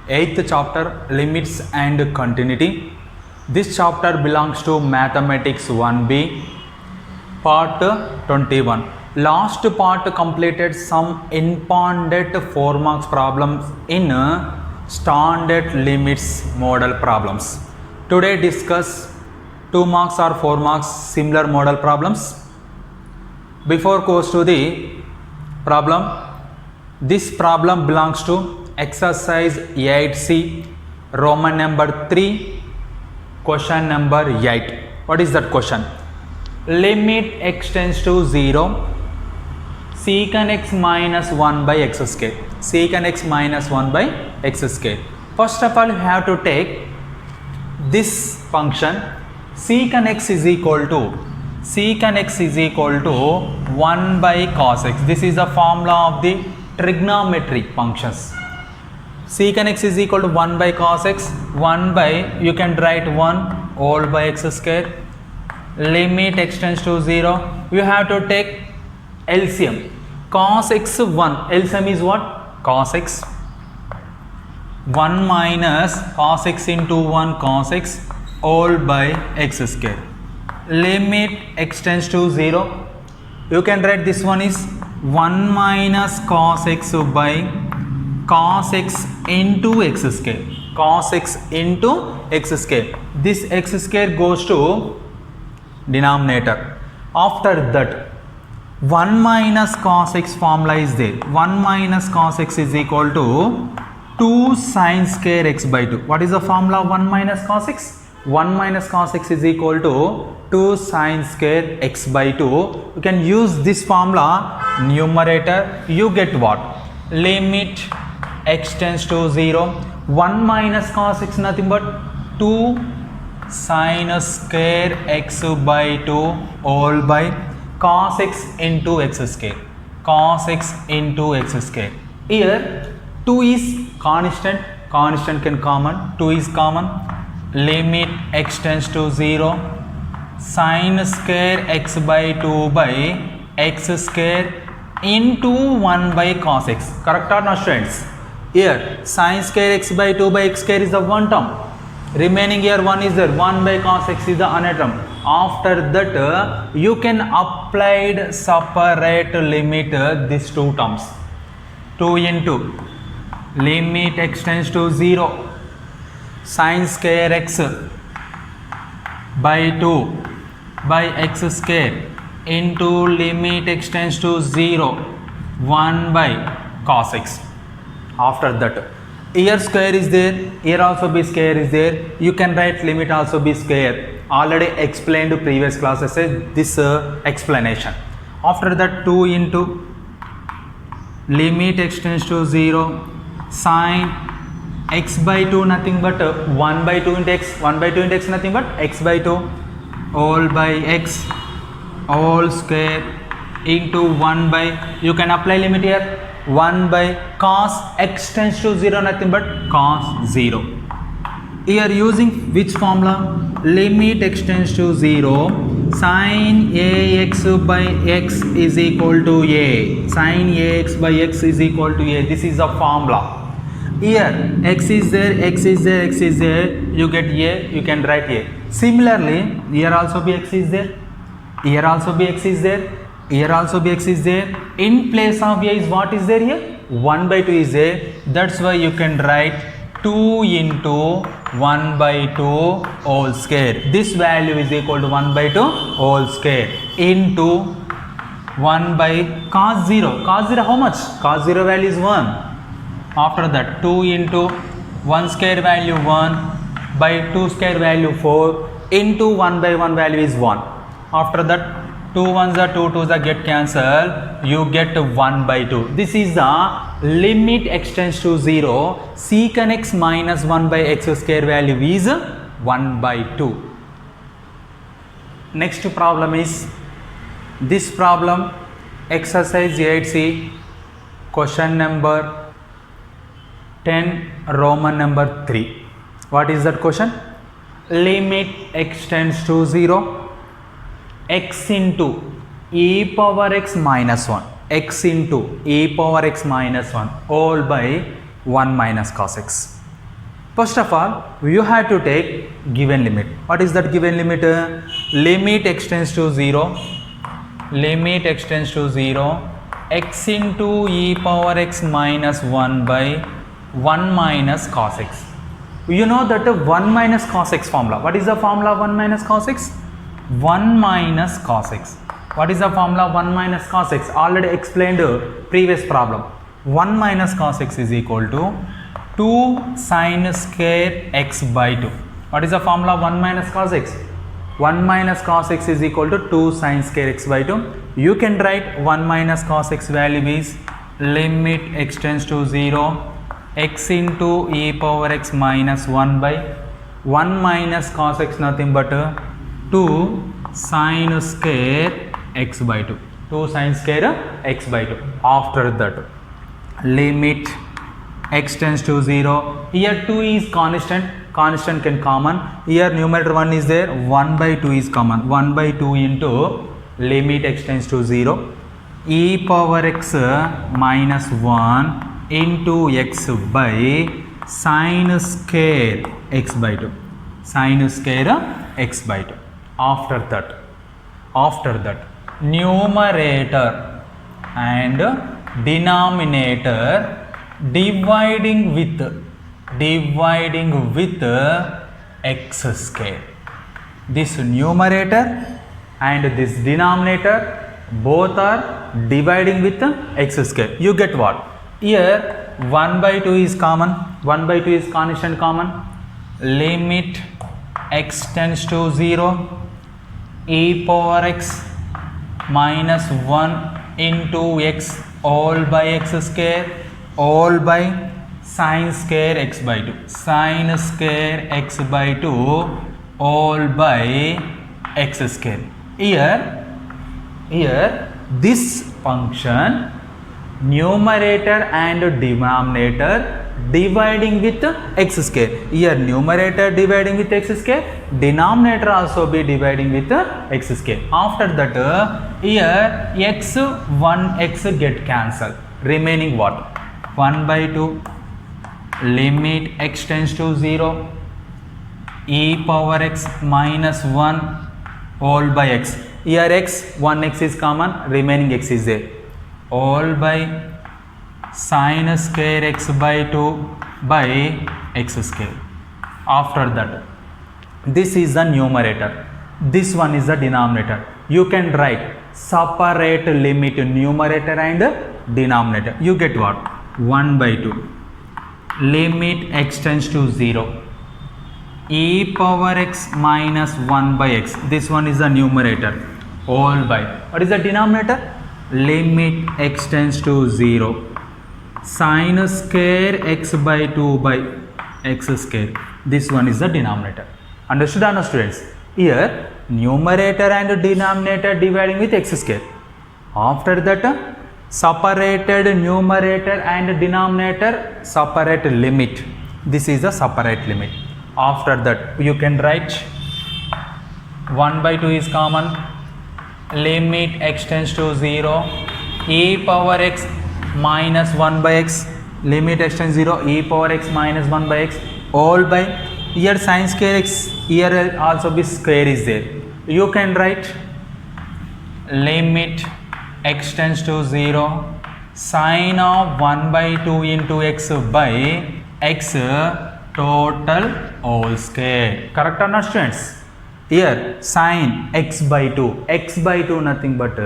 8th chapter, Limits and Continuity. This chapter belongs to Mathematics 1B, part 21. Last part completed some important 4 marks problems in standard limits model problems. Today discuss 2 marks or 4 marks similar model problems. Before goes to the problem, this problem belongs to exercise 8C, Roman number 3, question number 8. What is that question? Limit x tends to 0, secant x minus 1 by x square. Secant x minus 1 by x square. First of all, you have to take this function secant x is equal to 1 by cos x. This is the formula of the trigonometric functions. Secant x is equal to 1 by cos x, 1 by, you can write 1 all by x square. Limit x tends to 0, you have to take LCM. Cos x 1, LCM is what? Cos x. 1 minus cos x into 1 cos x all by x square. Limit x tends to 0, you can write this one is 1 minus cos x by cos x into x square. Cos x into x square. This x square goes to denominator. After that, 1 minus cos x formula is there. 1 minus cos x is equal to 2 sin square x by 2. What is the formula of 1 minus cos x? 1 minus cos x is equal to 2 sin square x by 2. You can use this formula numerator. You get what? Limit x tends to 0. 1 minus cos x nothing but 2 sin square x by 2 all by cos x into x square. Cos x into x square. Here 2 is constant. Constant can common. 2 is common. Limit x tends to 0. Sin square x by 2 by x square into 1 by cos x. Correct or not, students? Here sin square x by 2 by x square is the one term. Remaining here 1 is there. 1 by cos x is the another term. After that, you can apply separate limit these two terms. 2 into limit x tends to 0. Sin square x by 2 by x square into limit x tends to 0 1 by cos x. After that, here square is there, here also be square is there. You can write limit also be square. Already explained to previous classes this explanation. After that, 2 into limit x tends to 0 sin x by 2 nothing but 1 by 2 into x. 1 by 2 into x nothing but x by 2 all by x all square into 1 by, you can apply limit here, 1 by cos x tends to 0 nothing but cos 0. Here using which formula? Limit x tends to 0, sin ax by x is equal to a. Sin ax by x is equal to a. This is the formula. Here x is there, x is there, x is there, you get a, you can write a. Similarly, here also be x is there, here also be x is there, here also be x is there. In place of a is what is there here? 1 by 2 is there. That's why you can write 2 into 1 by 2 whole square. This value is equal to 1 by 2 whole square into 1 by cos 0. Cos 0 how much? Cos 0 value is 1. After that, 2 into 1 square value 1 by 2 square value 4 into 1 by 1 value is 1. After that, 2 1s are 2 2s are get cancelled, you get 1 by 2. This is the limit x tends to 0, secant x minus 1 by x square value is 1 by 2. Next problem is this problem, exercise 8C, question number 10, Roman number 3. What is that question? Limit x tends to 0, x into e power x minus 1, x into e power x minus 1 all by 1 minus cos x. First of all, you have to take given limit. What is that given limit? Limit x tends to 0, limit x tends to 0, x into e power x minus 1 by 1 minus cos x. You know that 1 minus cos x formula. What is the formula 1 minus cos x? 1 minus cos x. What is the formula 1 minus cos x? Already explained previous problem. 1 minus cos x is equal to 2 sin square x by 2. What is the formula 1 minus cos x? 1 minus cos x is equal to 2 sin square x by 2. You can write 1 minus cos x value is limit x tends to 0, x into e power x minus 1 by 1 minus cos x nothing but 2 sin square x by 2. 2 sin square x by 2. After that, limit x tends to 0. Here 2 is constant, constant can common. Here numerator 1 is there, 1 by 2 is common. 1 by 2 into limit x tends to 0, e power x minus 1 into x by sin square x by 2. Sin square x by 2. After that, numerator and denominator dividing with x square. This numerator and this denominator both are dividing with x square. You get what? Here 1 by 2 is common, 1 by 2 is constant common. Limit x tends to 0, e power x minus 1 into x all by x square, all by sin square x by 2. Sin square x by 2 all by x square. Here this function numerator and denominator dividing with x square. Here numerator dividing with x square, denominator also be dividing with x square. After that, here x 1x get cancelled. Remaining what? 1 by 2 limit x tends to 0, e power x minus 1 all by x. Here x 1x is common, remaining x is there, all by sin square x by 2 by x square. After that, this is the numerator, this one is the denominator. You can write separate limit numerator and denominator. You get what? 1 by 2 limit x tends to 0, e power x minus 1 by x. This one is the numerator, all by, what is the denominator? Limit x tends to 0, sin square x by 2 by x square. This one is the denominator. Understood, or no, students? Here numerator and denominator dividing with x square. After that, separated numerator and denominator, separate limit. This is a separate limit. After that, you can write 1 by 2 is common, limit x tends to 0, e power x minus 1 by x, limit x tends to 0, e power x minus 1 by x, all by, here sin square x, here also be square is there. You can write limit x tends to 0, sine of 1 by 2 into x by x total whole square. Correct or not, students? Here sine x by 2, x by 2 nothing but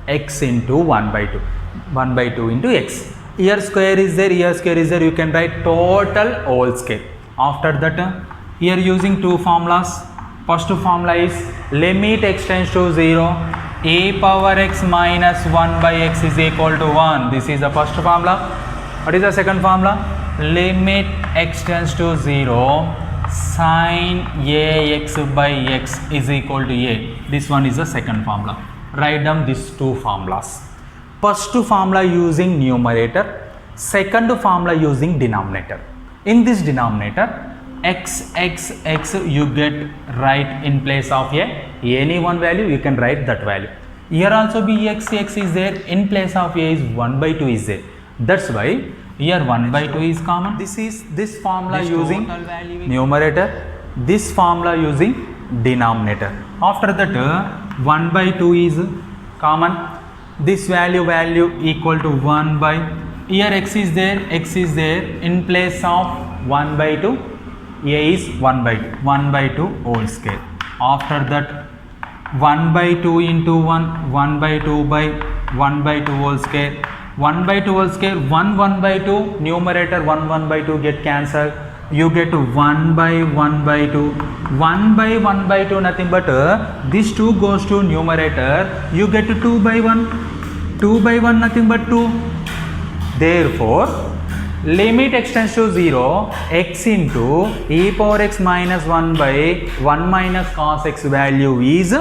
x into 1 by 2, 1 by 2 into x. Here square is there, here square is there, you can write total whole square. After that, here using two formulas. First formula is limit x tends to 0, e power x minus 1 by x is equal to 1. This is the first formula. What is the second formula? Limit x tends to 0, sin ax by x is equal to a. This one is the second formula. Write down these two formulas. First formula using numerator, second formula using denominator. In this denominator, x you get right in place of a any one value, you can write that value. Here also be x is there, in place of a is 1 by 2 is there. That's why Here 1 by 2 is common. This is this formula This using total value is numerator. This formula using denominator. After that 1 by 2 is common. This value equal to 1 by, here x is there, in place of 1 by 2, a is 1 by 2, 1 by 2 whole square. After that 1 by 2 into 1 by 2 by 1 by 2 whole square, 1 by 2 whole square, 1 by 2, numerator 1 by 2 get cancelled, you get 1 by 1 by 2, 1 by 1 by 2 nothing but this 2 goes to numerator, you get 2 by 1, 2 by 1 nothing but 2. Therefore, limit x tends to 0, x into e power x minus 1 by 1 minus cos x value is